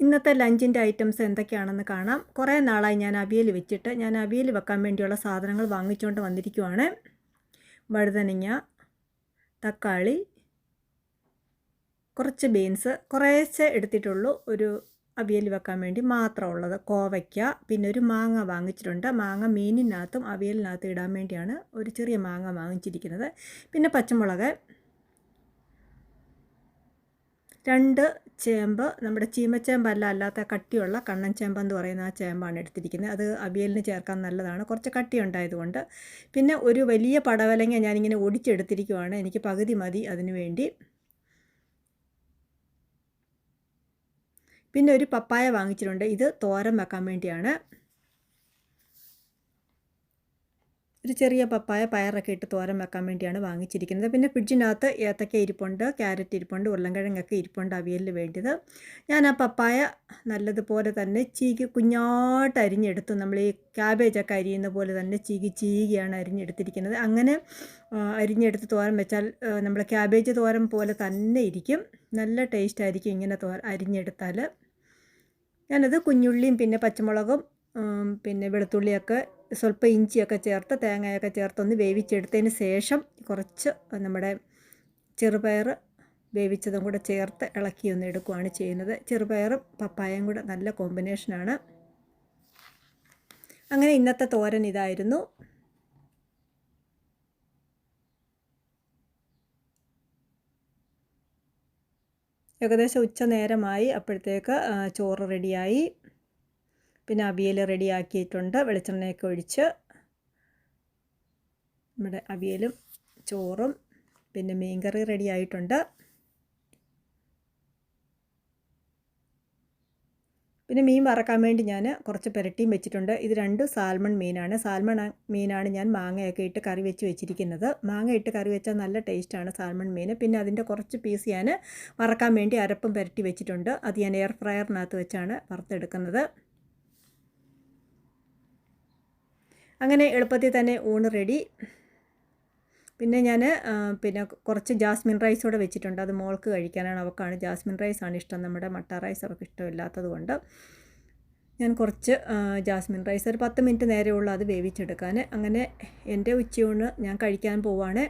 ഇന്നത്തെ ലഞ്ചിൻ്റെ ഐറ്റംസ് എന്തൊക്കെയാണെന്ന് കാണാം. കുറേ നാളായി ഞാൻ അവിയൽ വെച്ചിട്ട്. ഞാൻ അവിയൽ വെക്കാൻ വേണ്ടിയുള്ള സാധനങ്ങൾ വാങ്ങിച്ചുകൊണ്ട് വന്നിരിക്കുവാണ്. വഴുതനങ്ങ, തക്കാളി, കുറച്ച് ബീൻസ്, കുറേശ്ശെ എടുത്തിട്ടുള്ളൂ ഒരു അവിയൽ വെക്കാൻ വേണ്ടി മാത്രമുള്ളത്. കോവയ്ക്ക, പിന്നെ ഒരു മാങ്ങ വാങ്ങിച്ചിട്ടുണ്ട്. മാങ്ങ മീനിനകത്തും അവിയലിനകത്തും ഇടാൻ വേണ്ടിയാണ് ഒരു ചെറിയ മാങ്ങ വാങ്ങിച്ചിരിക്കുന്നത്. പിന്നെ പച്ചമുളക്, 2 ചേമ്പ്, നമ്മുടെ ചീമച്ചേമ്പല്ല, അല്ലാത്ത കട്ടിയുള്ള കണ്ണൻ ചേമ്പെന്ന് പറയുന്ന ആ ചേമ്പാണ് എടുത്തിരിക്കുന്നത്. അത് അവിയലിന് ചേർക്കാൻ നല്ലതാണ്, കുറച്ച് കട്ടി ഉണ്ടായതുകൊണ്ട്. പിന്നെ ഒരു വലിയ പടവലങ്ങ ഞാനിങ്ങനെ ഒടിച്ചെടുത്തിരിക്കുവാണ്, എനിക്ക് പകുതി മതി അതിനു വേണ്ടി. പിന്നെ ഒരു പപ്പായ വാങ്ങിച്ചിട്ടുണ്ട്, ഇത് തോരൻ വെക്കാൻ വേണ്ടിയാണ്. ഒരു ചെറിയ പപ്പായ പയറൊക്കെ ഇട്ട് തോരൻ വെക്കാൻ വേണ്ടിയാണ് വാങ്ങിച്ചിരിക്കുന്നത്. പിന്നെ ഫ്രിഡ്ജിനകത്ത് ഏത്തക്ക ഇരിപ്പുണ്ട്, ക്യാരറ്റ് ഇരിപ്പുണ്ട്, ഉരുളൻകിഴങ്ങൊക്കെ ഇരിപ്പുണ്ട് അവിയലിന് വേണ്ടിയത്. ഞാൻ ആ പപ്പായ നല്ലതുപോലെ തന്നെ കുഞ്ഞായിട്ട് അരിഞ്ഞെടുത്തു. നമ്മൾ ഈ ക്യാബേജൊക്കെ അരിയുന്ന പോലെ തന്നെ ചീകിയാണ് അരിഞ്ഞെടുത്തിരിക്കുന്നത്. അങ്ങനെ അരിഞ്ഞെടുത്ത് തോരൻ വെച്ചാൽ നമ്മൾ ക്യാബേജ് തോരൻ പോലെ തന്നെ ഇരിക്കും, നല്ല ടേസ്റ്റ് ആയിരിക്കും ഇങ്ങനെ അരിഞ്ഞെടുത്താൽ. ഞാനത് കുഞ്ഞുള്ളിയും പിന്നെ പച്ചമുളകും പിന്നെ വെളുത്തുള്ളിയൊക്കെ സ്വല്പം ഇഞ്ചിയൊക്കെ ചേർത്ത് തേങ്ങയൊക്കെ ചേർത്തൊന്ന് വേവിച്ചെടുത്തതിന് ശേഷം കുറച്ച് നമ്മുടെ ചെറുപയർ വേവിച്ചതും കൂടെ ചേർത്ത് ഇളക്കി ഒന്ന് എടുക്കുകയാണ് ചെയ്യുന്നത്. ചെറുപയറും പപ്പായയും കൂടെ നല്ല കോമ്പിനേഷനാണ്. അങ്ങനെ ഇന്നത്തെ തോരൻ ഇതായിരുന്നു. ഏകദേശം ഉച്ച നേരമായി, അപ്പോഴത്തേക്ക് ചോറ് റെഡിയായി. പിന്നെ അവിയൽ റെഡിയാക്കിയിട്ടുണ്ട്. വെളിച്ചെണ്ണയൊക്കെ ഒഴിച്ച് നമ്മുടെ അവിയലും ചോറും പിന്നെ മീൻകറി റെഡിയായിട്ടുണ്ട്. പിന്നെ മീൻ വറക്കാൻ വേണ്ടി ഞാൻ കുറച്ച് പുരട്ടിയും വെച്ചിട്ടുണ്ട്. ഇത് 2 സാൽമൺ മീനാണ്. സാൽമൺ മീനാണ് ഞാൻ മാങ്ങയൊക്കെ ഇട്ട് കറി വെച്ചിരിക്കുന്നത്. മാങ്ങ ഇട്ട് കറി വെച്ചാൽ നല്ല ടേസ്റ്റാണ് സാൽമൺ മീൻ. പിന്നെ അതിൻ്റെ കുറച്ച് പീസ് ഞാൻ വറക്കാൻ വേണ്ടി അരപ്പും പുരട്ടി വെച്ചിട്ടുണ്ട്. അത് ഞാൻ എയർ ഫ്രയറിനകത്ത് വെച്ചാണ് വറുത്തെടുക്കുന്നത്. അങ്ങനെ എളുപ്പത്തിൽ തന്നെ ഊണ് റെഡി. പിന്നെ ഞാൻ പിന്നെ കുറച്ച് ജാസ്മിൻ റൈസ് കൂടെ വെച്ചിട്ടുണ്ട്. അത് മോൾക്ക് കഴിക്കാനാണ്, അവൾക്കാണ് ജാസ്മിൻ റൈസാണ് ഇഷ്ടം. നമ്മുടെ മട്ട റൈസ് അവൾക്ക് ഇഷ്ടമില്ലാത്തത് കൊണ്ട് ഞാൻ കുറച്ച് ജാസ്മിൻ റൈസ് ഒരു 10 മിനിറ്റ് നേരമുള്ളൂ അത് വേവിച്ചെടുക്കാൻ. അങ്ങനെ എൻ്റെ ഉച്ചയൂണ് ഞാൻ കഴിക്കാൻ പോവാണ്.